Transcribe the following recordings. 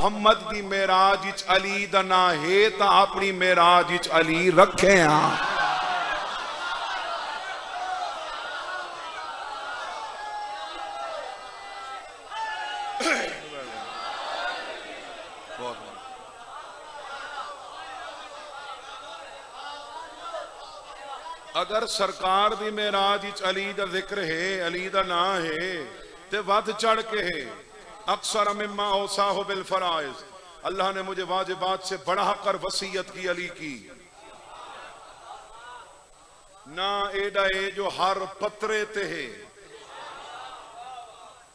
मुहम्मद दी Meraj etch Ali दा ना है ता अपनी मेराज इच अली रखे हाँ। अगर सरकार दी मेराज इच अली दा जिक्र है, अली दा ना है ते वध चढ़ के है। अक्सर मिम्मा औसाहु बिल फराइज, अल्लाह ने मुझे वाजिबात से बढ़ाकर वसीयत की अली की। ना एडा है जो हर पत्रे ते है।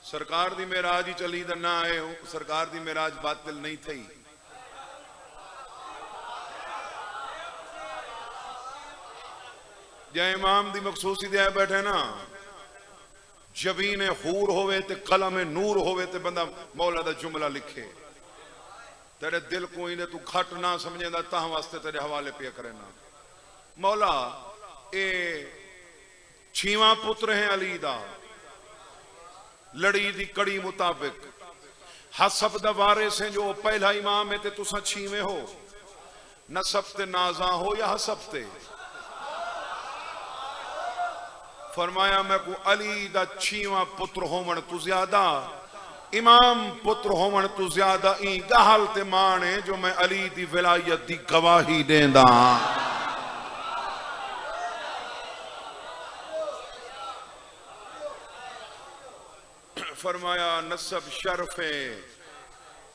सरकार दी मेराज इच अली दा ना है, सरकार दी मेराज बातिल नहीं थी। जै इमाम दी मखसूसी दे बैठे ना, जबीने हूर होवे ते कलम नूर होवे ते बंदा मौला दा जुमला लिखे, तेरे दिल को इन्हें तू घट ना समझेंदा तां वास्ते तेरे हवाले पे करे ना। मौला ए 6वां पुत्र है अली दा, लड़ी दी कड़ी मुताबिक हसब दा वारिस है जो पहला इमाम है ते तुसा 6वें हो। नसब ते नाजा हो या हसब ते। फरमाया मैं को अली दा 6वां पुत्र होवन तू ज्यादा, इमाम पुत्र होवन तू ज्यादा ई गहल ते मान है जो मैं अली दी विलायत दी गवाही देंदा। फरमाया नसब शर्फ है,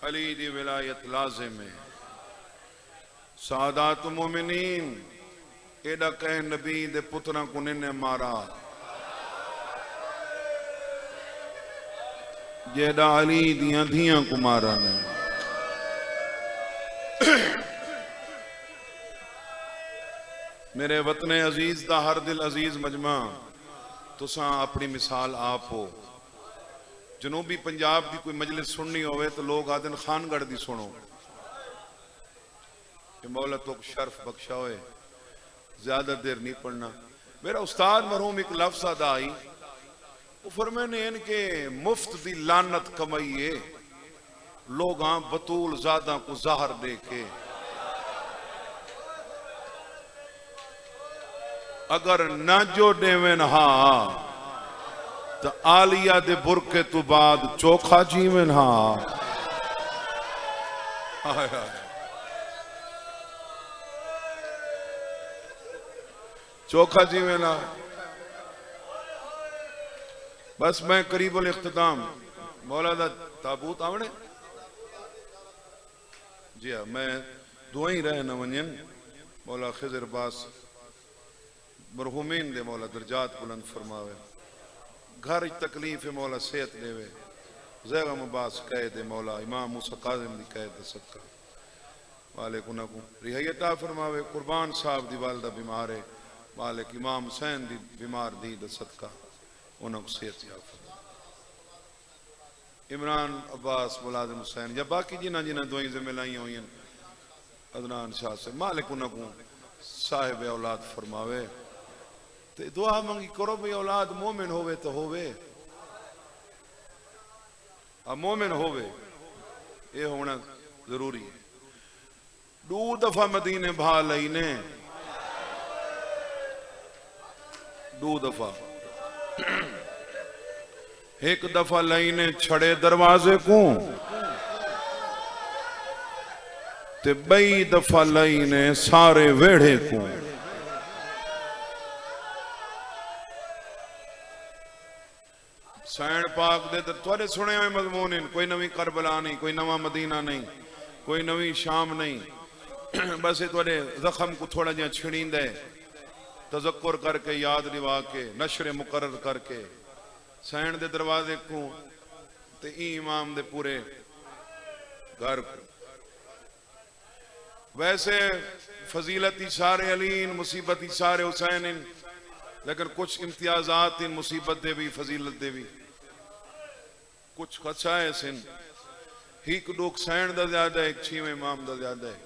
अली दी विलायत लाजिम है। सादात मोमिनीन एडा कह नबी दे पुत्रा को ने मारा जेड़ा अली दियां धियां को मारा ने। मेरे वतने अजीज दा हर दिल अजीज मजमा, तुसा अपनी मिसाल आप हो। जनूबी पंजाब की कोई मजलिस सुननी होवे तो लोग आदन खानगढ़ दी सुनो। कि मौला तो शर्फ बख्शा होए, ज्यादा देर नहीं पढ़ना। मेरा उस्ताद मरहूम एक लफ्ज अदा आई, वो फरमाने इनके मुफ्त दी लानत कमाइए लोग बतूल ज़ादा को ज़हर देके। अगर न जो देवेन हा तो आलिया दे बुरके तो बाद चोखा जीवन हा। चोखा जीवन हा। बस मैं करीबुल इख्तिताम मौला दा ताबूत आवने जी हाँ, मैं दुआ ही रहे न वंजन। मौला खिजर बास मरहूमीन दे मौला दर्जात बुलंद फरमावे। घर तकलीफ है मौला सेहत देवे। ज़ैगा मुबास कह दे मौला इमाम मूसा काज़िम दी कह दे सदका मालिक उन्हां को रिहायत फरमावे। कुर्बान साहब दी वालदा बीमार है, मालिक इमाम हुसैन दी बीमार दी द सदका उन्हां को सेहत याफत। इमरान अब्बास मुलाजिम हुसैन या बाकी जिन्हां जिन्हां दुआई ज़िम्मेलाइयां हुई अदनान शाह से मालिक उन्हां को साहिब औलाद फरमावे। तो दुआ मंगी करो भाई औलाद मोमिन होवे तो होवे, मोमिन होवे ये होना जरूरी है। 2 दफा मदीने भा लई ने, 2 दफा। एक दफा लई ने छड़े दरवाजे को ते 2 दफा लई ने सारे वेड़े को। सैन पाक दे तुहाडे सुने हुए मजमून इन, कोई नवी करबला नहीं, कोई नवा मदीना नहीं, कोई नवी शाम नहीं। बस ये तुहाडे जख्म को थोड़ा जिहा छिड़ींदा है, तजक्कुर करके याद दिवा के नशरे मुकर्रर करके सैन दे दरवाजे को ते इमाम दे पूरे घर को। वैसे फजीलती सारे अलीन, मुसीबती सारे हुसैन इन, लेकिन कुछ इम्तियाजात इन मुसीबत दे भी फजीलत दे भी। कुछ खचाए सिन एक दुख सैन दा ज्यादा है, 6वें इमाम दा ज्यादा है।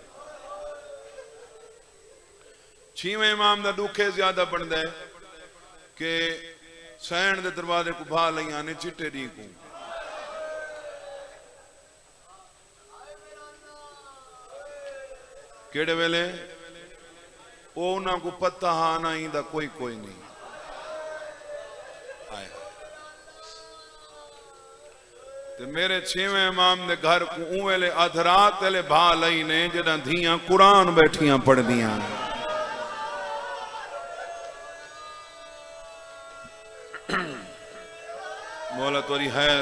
6वें इमाम दा दुख ज्यादा बनता है कि सैन दे दरवाजे को भा लिया ने चिट्टे डी को। केड़े वेले ओ उन्हां को पता हा ना इंदा कोई कोई नहीं आए। ते मेरे छेवें इमाम दे घर को ऊ वेले अधरात वेले भा लई ने जदा धियां कुरान बैठियां पढ़दियां। मौला तोरी है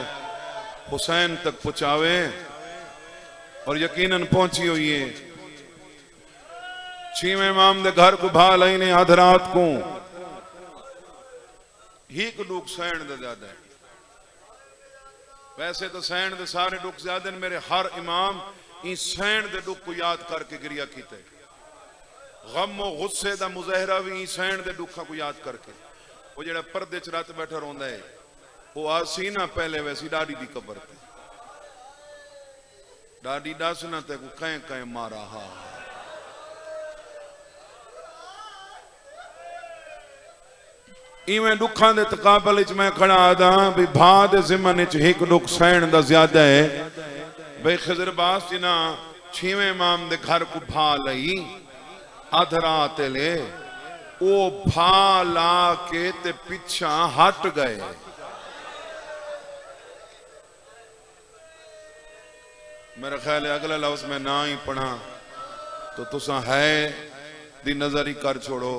हुसैन तक पहुंचावे और यकीनन पहुंची हुई है। छेवें इमाम दे घर को भा लई ने अधरात को ही को दुख सहन दे ज्यादा है। वैसे तो सहन दे सारे दुख ज्यादा मेरे हर इमाम इस सहन दे दुख को याद करके गिरिया कीते। गम और गुस्से दा मुजाहरा भी सहन दे दुखा को याद करके। वो जेड़ा पर्दे च रात बैठा रोंदा है वो आसी ना पहले वैसी डाडी दी कबर ते डाडी दस ना ते को कहीं कहीं मारा हा। इवें दुखा दे तकाबल च मैं खड़ा आदा भी भा दे ज़िमन च एक दुख सहन दा ज्यादा है। भाई खिजर बास जिना छेवें इमाम दे घर को भा लई अधरात ले ओ भा ला के ते पिछा हट गए। मेरा ख्याल है अगला लफ्ज मैं ना ही पढ़ा तो तुसा है दी नजर ही कर छोड़ो।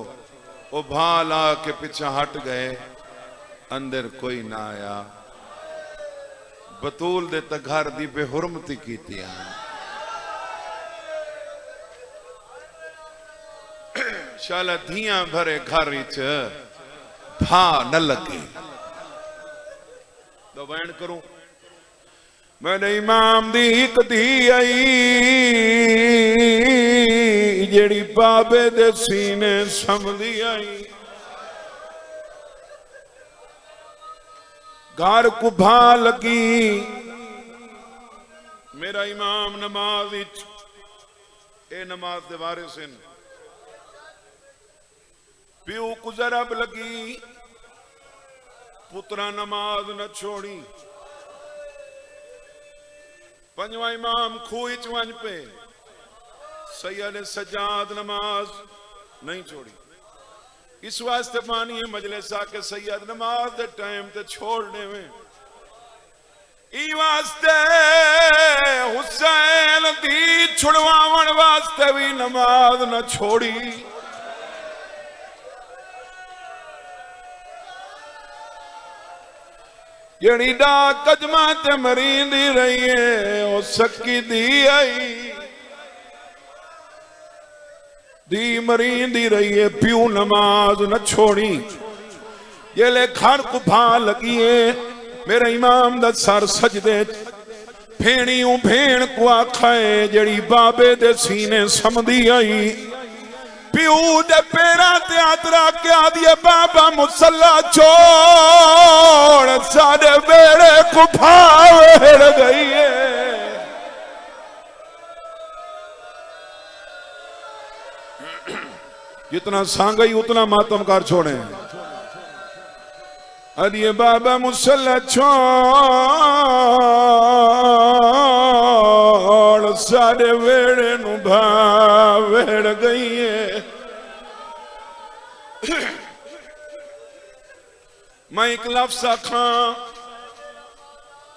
ओ भा ला के पिछा हट गए अंदर कोई ना आया। बतूल दे त घर दी बेहुरमती कीती। शाला धियां भरे घर च भा न लगे। तो बैन करूं मेरे इमाम दी एक धी आई जेड़ी बाबे दे सीने समझी आई। घर को भा लगी मेरा इमाम नमाज ए नमाज दे वारिस हैं। प्यू को जरब लगी पुत्रा नमाज न छोड़ी। पंजवा इमाम खूह च वंज पे सैयद सजाद नमाज नहीं छोड़ी। इस वास्ते मानी है मजलिस आके सैयद नमाज दे टाइम ते छोड़ने में ई वास्ते हुसैन दी छुड़वावन वास्ते भी नमाज न छोड़ी। जड़ी डा कदमा ते मरींदी रही है ओ सकी दी आई दी मरींदी रही है प्यू नमाज न छोड़ी। ये ले घर को भा लगी है मेरे इमाम दा सर सजदे फेणियों भेण को आखाए जड़ी बाबे दे सीने समदी आई। प्यू दे पेरा ते हाथ रख के आदिए बाबा मुसल्ला छोड़ सारे बेड़े को फाड़ गई है। जितना सांगई उतना मातम कर छोड़े। आदिए बाबा मुसल्ला छोड़ सारे बेड़े नु भाड़ गई है। मैं एक लफ्ज आखा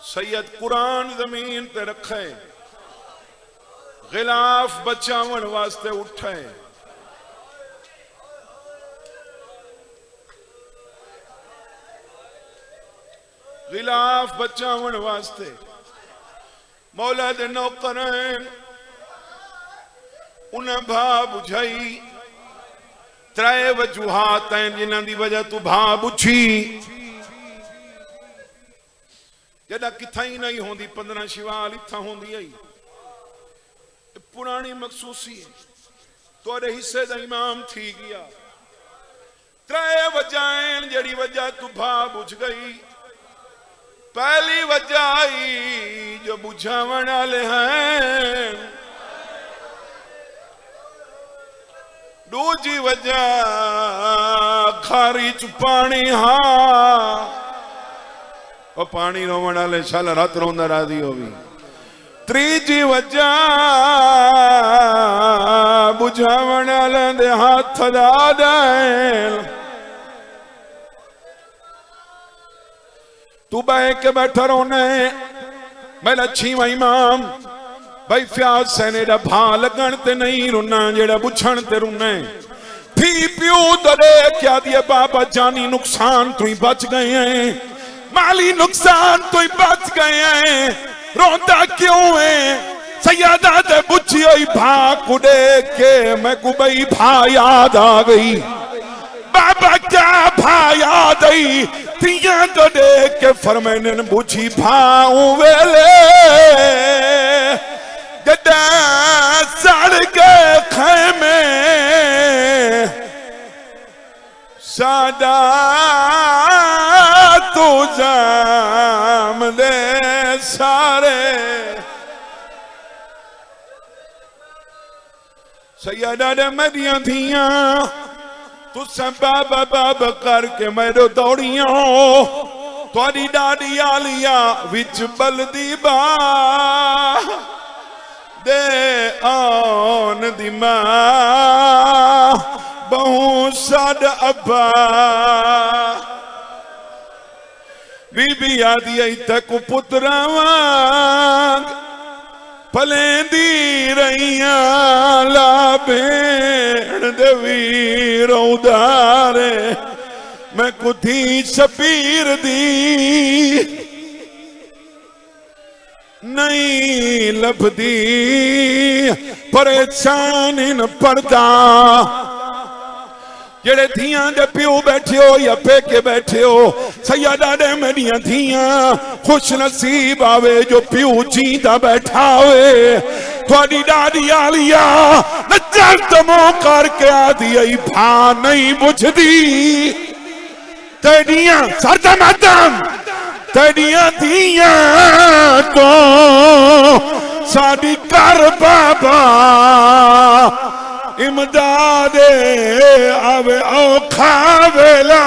सैयद कुरान जमीन पे रखे गिलाफ बचावन वास्ते उठे। गिलाफ बचावन वास्ते मौला दे नौकर उन्हें भा बुझाई। त्रै वजूहात हैं जिन्हां दी वजह तू भा बुझी। जदा किथा ही नहीं होंदी 15 शिवाल इत्था होंदी आई पुरानी मखसूसी है तोरे हिस्से दा इमाम थी गया। त्रै वजह जड़ी वजह तू भा बुझ गई। पहली वजह आई जो बुझावन वाले हैं। दूजी वजह खारी च पानी और पानी रोवण वाले शाल रात रोंदा राजी होवी। तीजी वजह बह के बैठा रोने मेरा 6वां इमाम भाई फ्याज सैने दा भा लगन ते नहीं रुना जेड़ा बुछण ते रुना थी प्यू दरे क्या दिए बाबा जानी नुकसान तू ही बच गए हैं माली नुकसान तू ही बच गए हैं रोंदा क्यों है सैयदा दे बुझी हुई भा कुड़े के मैं को भाई भा याद आ गई बाबा क्या भा याद आई तिया तो देख के फरमाने बुझी भाऊ वेले गड्ढा सड़ के खेमे सादा तू जाम दे सारे सैयदा दे मदियां थियां तुसा बाबा बाबा करके मेरो दौड़िया थोड़ी डाडी आलिया विच बलदी बा दे आन दी मां बहु साड अब्बा बीबी आदि आई तक पुत्रा वांग पलेंदी रहिया ला भेण दे वीर उदारे मैं कुथी शबीर दी नहीं लभदी परेशान इन पर्दा जेड़े थियां दे प्यो बैठे हो या पेके बैठे हो सैयदा दे मेरियां थियां खुश नसीब आवे जो प्यो जींदा बैठा होए थोड़ी डाडी आलिया नजर तमो करके आदि आई भा नहीं बुझदी तेरियां सरदा मातम तेरियां थियां तो साडी कर बाबा इमदाद आवे औखा वेला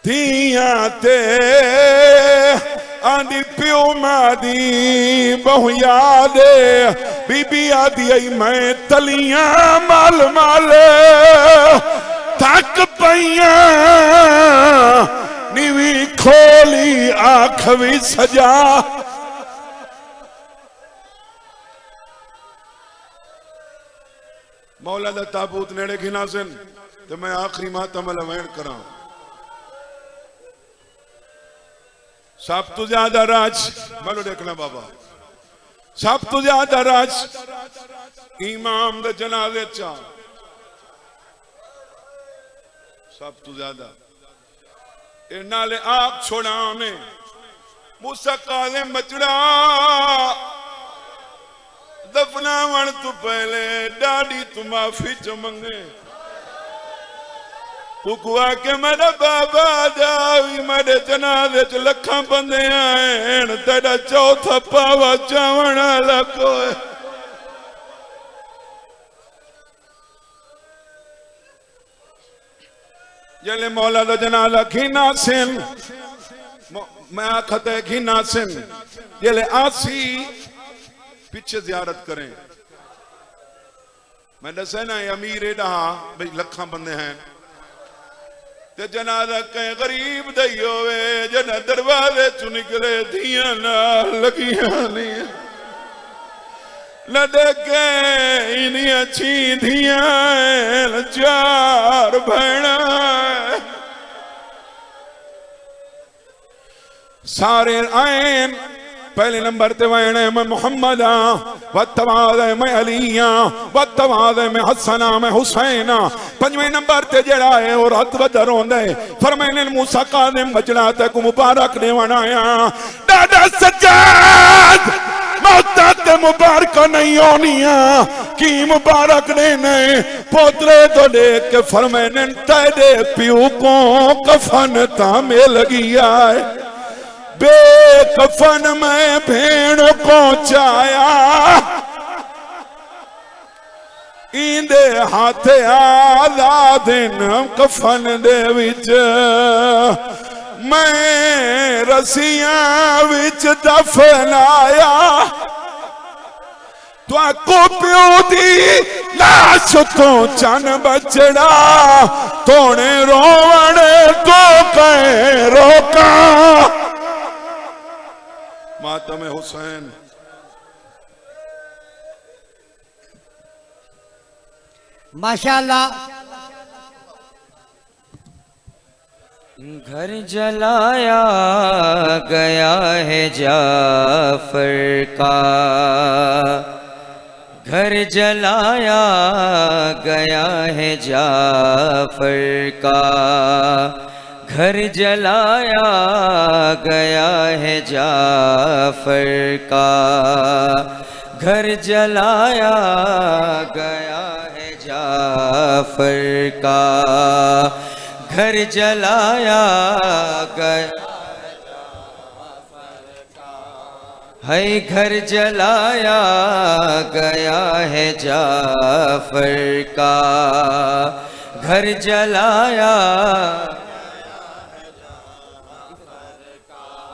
थियां ते आंदी प्यो मादी बहु याद बीबी आदि आई मैं तलियां मल मल थक पईयां नीवी खोली आँख भी सजा मौला दा ताबूत नेड़े घिना सन तो मैं आखिरी मातम अलवैन करा सब तो ज्यादा राज मलो देखना बाबा सब तो ज्यादा राज इमाम दे जनाजे चा सब तो ज्यादा नाले आप छोड़ा ने मूसा काले मचड़ा दफनावन तू पहले डाडी तू माफी च मंगे पुकुआ के मेरा बाबा जावी मेरे जनाजे च लखा बंदे आए तेरा चौथा पावा चावण लको जले मौला दा जनाजा घिना सिन मैं आखते घिना सिन जले आसी पीछे जियारत करें मैं दसा ना अमीर डहा भाई लखा बंदे हैं ते जनाजा कहीं गरीब दई होवे जना दरवाजे चु निकले धियां ना लगियां नहीं न देखे इनी अच्छी धियां चार भैणा सारे आएन पहले नंबर ते वैणे मैं मोहम्मद वत्तवाद मैं अली वत्तवाद मैं हसन मैं हुसैन पंजवें नंबर ते जड़ा है और हथ बदर होंदे फरमाने मूसा काज़िम मजला ते को मुबारक देवण आया दादा सज्जाद मौता ते मुबारक नहीं होनिया की मुबारक ने पोतरे तो देख के फरमाने तेरे प्यू को कफन ता मिल गया है बेकफन में भेड़ पहुंचाया इंदे हाथ आला दिन कफन दे विच मैं रसियां विच दफनाया को प्यो दी लाश तो चन बचड़ा तोने रोवण तो कहे रोका। मातम हुसैन। माशाअल्लाह। घर जलाया गया है जाफर का, घर जलाया गया है जाफर का, घर जलाया गया है जाफर का, घर जलाया गया है जाफर का, घर जलाया गया है, घर जलाया गया है जाफर का, घर जलाया